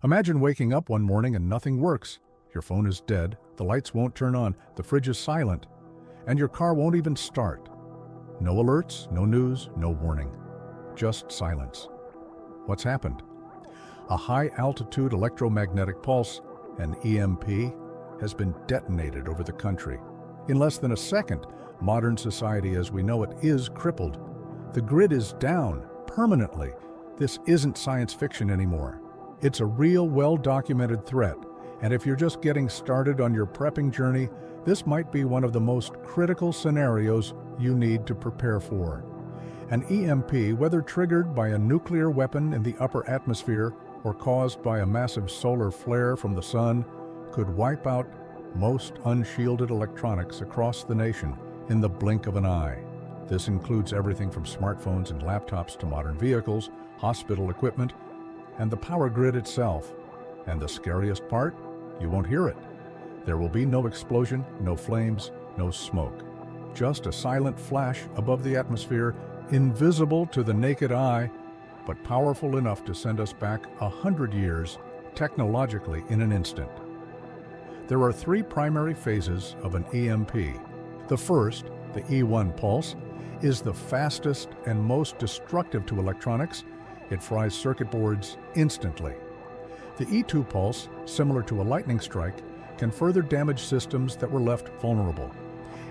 Imagine waking up one morning and nothing works. Your phone is dead, the lights won't turn on, the fridge is silent, and your car won't even start. No alerts, no news, no warning. Just silence. What's happened? A high-altitude electromagnetic pulse, an EMP, has been detonated over the country. In less than a second, modern society as we know it is crippled. The grid is down permanently. This isn't science fiction anymore. It's a real, well-documented threat, and if you're just getting started on your prepping journey, this might be one of the most critical scenarios you need to prepare for. An EMP, whether triggered by a nuclear weapon in the upper atmosphere or caused by a massive solar flare from the sun, could wipe out most unshielded electronics across the nation in the blink of an eye. This includes everything from smartphones and laptops to modern vehicles, hospital equipment, and the power grid itself. And the scariest part? You won't hear it. There will be no explosion, no flames, no smoke. Just a silent flash above the atmosphere, invisible to the naked eye, but powerful enough to send us back 100 years technologically in an instant. There are three primary phases of an EMP. The first, the E1 pulse, is the fastest and most destructive to electronics. It fries circuit boards instantly. The E2 pulse, similar to a lightning strike, can further damage systems that were left vulnerable.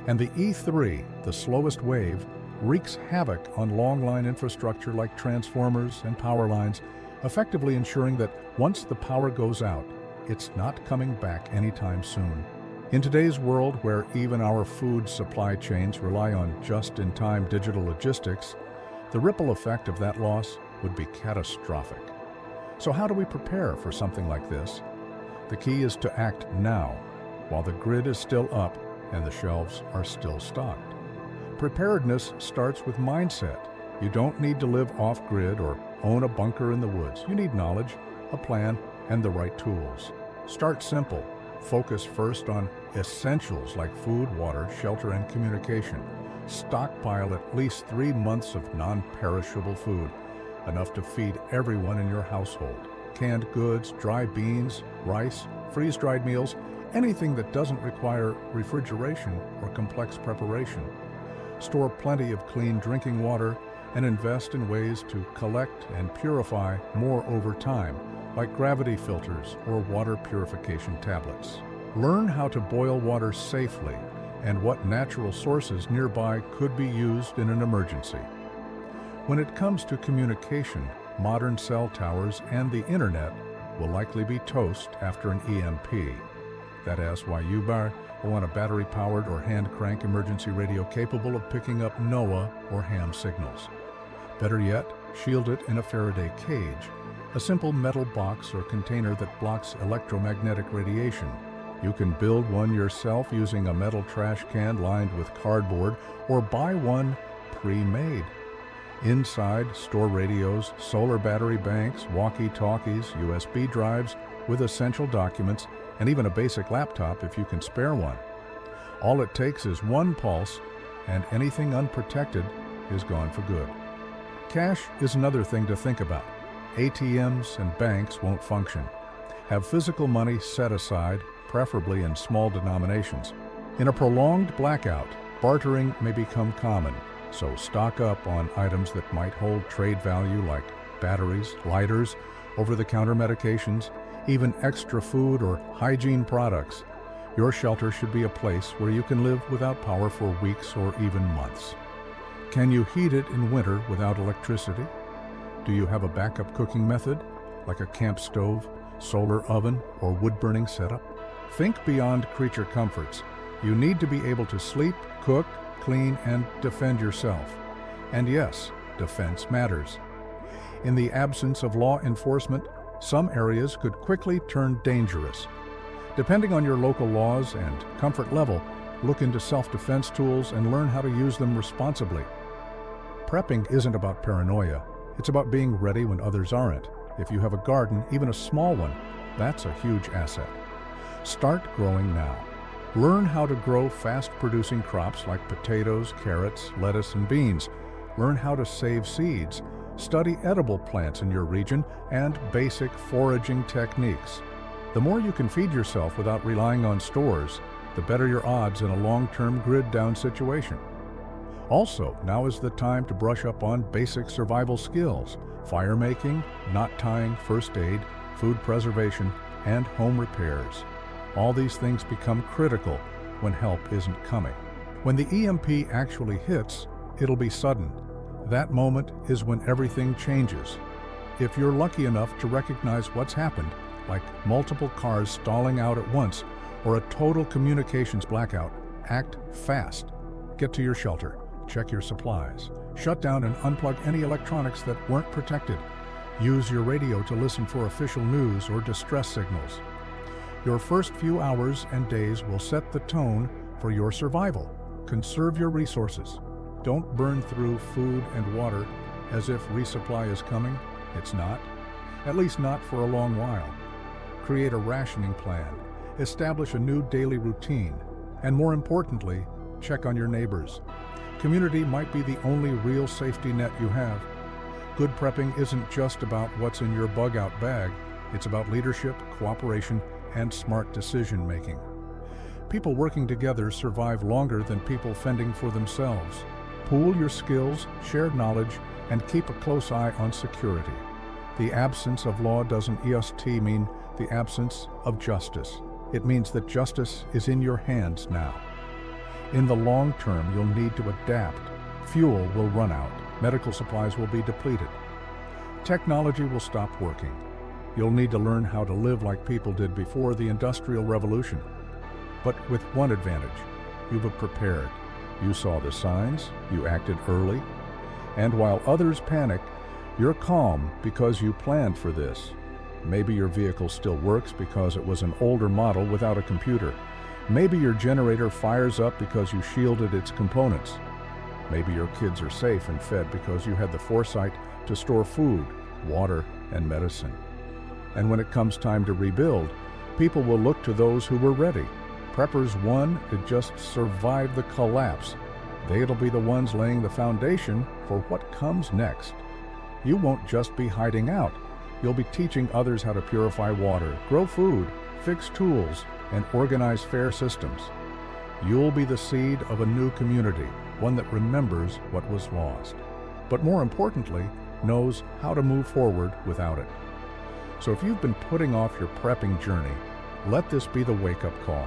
And the E3, the slowest wave, wreaks havoc on long-line infrastructure like transformers and power lines, effectively ensuring that once the power goes out, it's not coming back anytime soon. In today's world, where even our food supply chains rely on just-in-time digital logistics, the ripple effect of that loss would be catastrophic. So how do we prepare for something like this? The key is to act now, while the grid is still up and the shelves are still stocked. Preparedness starts with mindset. You don't need to live off-grid or own a bunker in the woods. You need knowledge, a plan, and the right tools. Start simple. Focus first on essentials like food, water, shelter, and communication. Stockpile at least 3 months of non-perishable food, enough to feed everyone in your household. Canned goods, dry beans, rice, freeze-dried meals, anything that doesn't require refrigeration or complex preparation. Store plenty of clean drinking water and invest in ways to collect and purify more over time, like gravity filters or water purification tablets. Learn how to boil water safely and what natural sources nearby could be used in an emergency. When it comes to communication, modern cell towers and the internet will likely be toast after an EMP. That is why you want a battery-powered or hand-crank emergency radio capable of picking up NOAA or ham signals. Better yet, shield it in a Faraday cage, a simple metal box or container that blocks electromagnetic radiation. You can build one yourself using a metal trash can lined with cardboard or buy one pre-made. Inside, store radios, solar battery banks, walkie-talkies, USB drives with essential documents, and even a basic laptop if you can spare one. All it takes is one pulse, and anything unprotected is gone for good. Cash is another thing to think about. ATMs and banks won't function. Have physical money set aside, preferably in small denominations. In a prolonged blackout, bartering may become common, so stock up on items that might hold trade value like batteries, lighters, over-the-counter medications, even extra food or hygiene products. Your shelter should be a place where you can live without power for weeks or even months. Can you heat it in winter without electricity? Do you have a backup cooking method, like a camp stove, solar oven, or wood-burning setup? Think beyond creature comforts. You need to be able to sleep, cook, clean, and defend yourself. And yes, defense matters. In the absence of law enforcement, some areas could quickly turn dangerous. Depending on your local laws and comfort level, look into self-defense tools and learn how to use them responsibly. Prepping isn't about paranoia. It's about being ready when others aren't. If you have a garden, even a small one, that's a huge asset. Start growing now. Learn how to grow fast-producing crops like potatoes, carrots, lettuce, and beans. Learn how to save seeds. Study edible plants in your region and basic foraging techniques. The more you can feed yourself without relying on stores, the better your odds in a long-term grid-down situation. Also, now is the time to brush up on basic survival skills: fire making, knot tying, first aid, food preservation, and home repairs. All these things become critical when help isn't coming. When the EMP actually hits, it'll be sudden. That moment is when everything changes. If you're lucky enough to recognize what's happened, like multiple cars stalling out at once or a total communications blackout, act fast. Get to your shelter, check your supplies, shut down and unplug any electronics that weren't protected. Use your radio to listen for official news or distress signals. Your first few hours and days will set the tone for your survival. Conserve your resources. Don't burn through food and water as if resupply is coming. It's not. At least not for a long while. Create a rationing plan. Establish a new daily routine. And more importantly, check on your neighbors. Community might be the only real safety net you have. Good prepping isn't just about what's in your bug-out bag. It's about leadership, cooperation, and smart decision-making. People working together survive longer than people fending for themselves. Pool your skills, share knowledge, and keep a close eye on security. The absence of law doesn't just mean the absence of justice. It means that justice is in your hands now. In the long term, you'll need to adapt. Fuel will run out. Medical supplies will be depleted. Technology will stop working. You'll need to learn how to live like people did before the Industrial Revolution. But with one advantage: you've prepared. You saw the signs, you acted early, and while others panic, you're calm because you planned for this. Maybe your vehicle still works because it was an older model without a computer. Maybe your generator fires up because you shielded its components. Maybe your kids are safe and fed because you had the foresight to store food, water, and medicine. And when it comes time to rebuild, people will look to those who were ready. Preppers won to just survive the collapse. They'll be the ones laying the foundation for what comes next. You won't just be hiding out. You'll be teaching others how to purify water, grow food, fix tools, and organize fair systems. You'll be the seed of a new community, one that remembers what was lost, but more importantly, knows how to move forward without it. So if you've been putting off your prepping journey, let this be the wake-up call.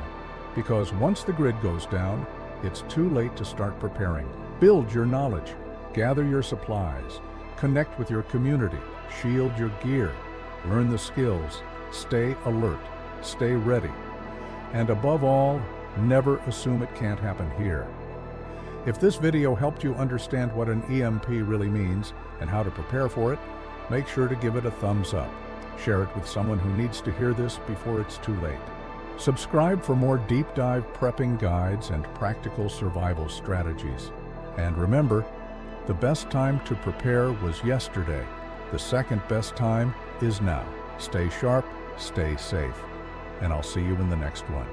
Because once the grid goes down, it's too late to start preparing. Build your knowledge, gather your supplies, connect with your community, shield your gear, learn the skills, stay alert, stay ready, and above all, never assume it can't happen here. If this video helped you understand what an EMP really means and how to prepare for it, make sure to give it a thumbs up. Share it with someone who needs to hear this before it's too late. Subscribe for more deep dive prepping guides and practical survival strategies. And remember, the best time to prepare was yesterday. The second best time is now. Stay sharp, stay safe, and I'll see you in the next one.